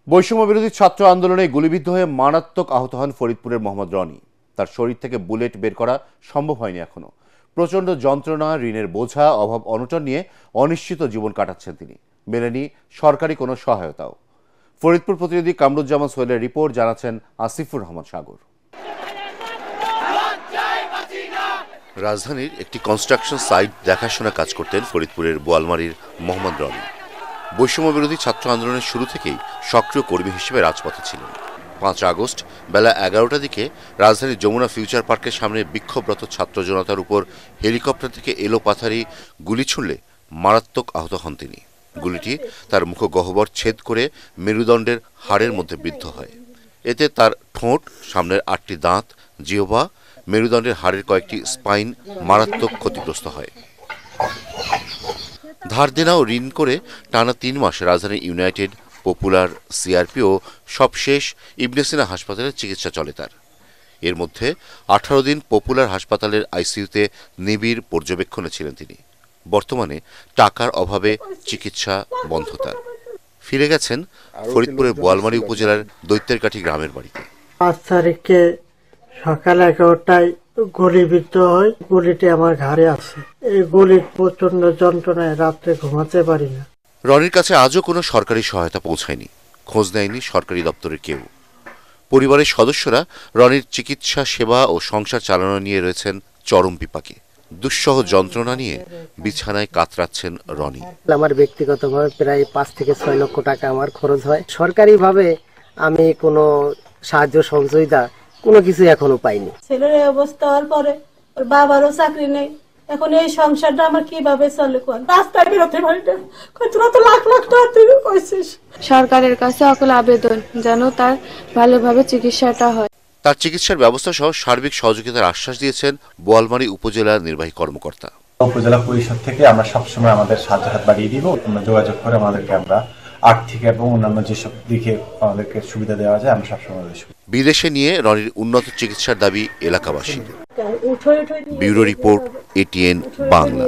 বৈষম্য বিরোধী ছাত্র আন্দোলনে গুলিবিদ্ধ হয়ে মারাত্মক আহত হন ফরিদপুরের মোহাম্মদ রনি। তার শরীর থেকে বুলেট বের করা সম্ভব হয়নি এখনো। প্রচণ্ড যন্ত্রণা, ঋণের বোঝা, অভাব অনটন নিয়ে অনিশ্চিত জীবন কাটাচ্ছেন তিনি। মেলেনি সরকারি কোনো সহায়তাও। ফরিদপুর প্রতিনিধি কামরুজ্জামান সোহেলের রিপোর্ট, জানাচ্ছেন আসিফুর রহমান সাগর। রাজধানীর একটি কনস্ট্রাকশন সাইট দেখাশোনা কাজ করতেন ফরিদপুরের বোয়ালমারীর মোহাম্মদ রনি। বৈষম্য বিরোধী ছাত্র আন্দোলনের শুরু থেকেই সক্রিয় কর্মী হিসেবে রাজপথে ছিলেন। ৫ আগস্ট বেলা ১১টার দিকে রাজধানীর যমুনা ফিউচার পার্কের সামনে বিক্ষোভরত ছাত্র জনতার উপর হেলিকপ্টার থেকে এলোপাথারি গুলি ছুড়লে মারাত্মক আহত হন তিনি। গুলিটি তার মুখগহ্বর ছেদ করে মেরুদণ্ডের হাড়ের মধ্যে বিদ্ধ হয়। এতে তার ঠোঁট, সামনের ৮টি দাঁত, জিহ্বা, মেরুদণ্ডের হাড়ের কয়েকটি স্পাইন মারাত্মক ক্ষতিগ্রস্ত হয়। ধার দেনা ও ঋণ করে টানা ৩ মাস রাজধানীর ইউনাইটেড, পপুলার, সিআরপি ও সবশেষ ইবনে সিনা হাসপাতালে চিকিৎসা চলে তার। এর মধ্যে ১৮ দিন পপুলার হাসপাতালের আইসিইউতে নিবিড় পর্যবেক্ষণে ছিলেন তিনি। বর্তমানে টাকার অভাবে চিকিৎসা বন্ধ তার। ফিরে গেছেন ফরিদপুরের বোয়ালমারী উপজেলার দৈত্যেরকাঠি গ্রামের বাড়িতে। ৫ তারিখে সকাল ১১টায় গুলিবিদ্ধ হয়। গুলিটি আমার ঘাড়ে আছে। এই গুলির প্রচন্ড যন্ত্রণায় রাত্রে ঘুমাতে পারি না। রনির কাছে আজও কোনো সরকারি সহায়তা পৌঁছায়নি, খোঁজ নেয়নি সরকারি দপ্তরের কেউ। পরিবারের সদস্যরা রনির চিকিৎসা সেবা ও সংসার চালানো নিয়ে রয়েছেন চরম বিপাকে। দুঃসহ যন্ত্রণা নিয়ে বিছানায় কাতরাচ্ছেন রনি। আমার ব্যক্তিগতভাবে প্রায় ৫ থেকে ৬ লক্ষ টাকা আমার খরচ হয়। সরকারিভাবে আমি কোনো সাহায্য সহযোগিতা কোনো কিছু এখনো পাইনি। ছেলের এই অবস্থা হওয়ার পরে ওর বাবারও চাকরি নেই। এখন এই সংসারটা আমার কিভাবে চলে? রাস্তায় বেরোতে পারি না। তোরা তো লাখ লাখ টাকা তুই কইছিস। সরকারের কাছে অকল আবেদন যেন তার ভালোভাবে চিকিৎসাটা হয়। তার চিকিৎসার ব্যবস্থা সহ সার্বিক সহযোগিতার আশ্বাস দিয়েছেন বোয়ালমারী উপজেলার নির্বাহী কর্মকর্তা। উপজেলা পরিষদ থেকে আমরা সবসময় আমাদের সাহায্য হাত বাড়িয়ে দিব। যোগাযোগ করে আমাদেরকে আমরা আর্থিক এবং অন্যান্য যেসব দিকে আমাদেরকে সুবিধা দেওয়া যায় আমরা সবসময় বিদেশে নিয়ে রনির উন্নত চিকিৎসার দাবি এলাকাবাসীদের। Bureau report, ATN Bangla.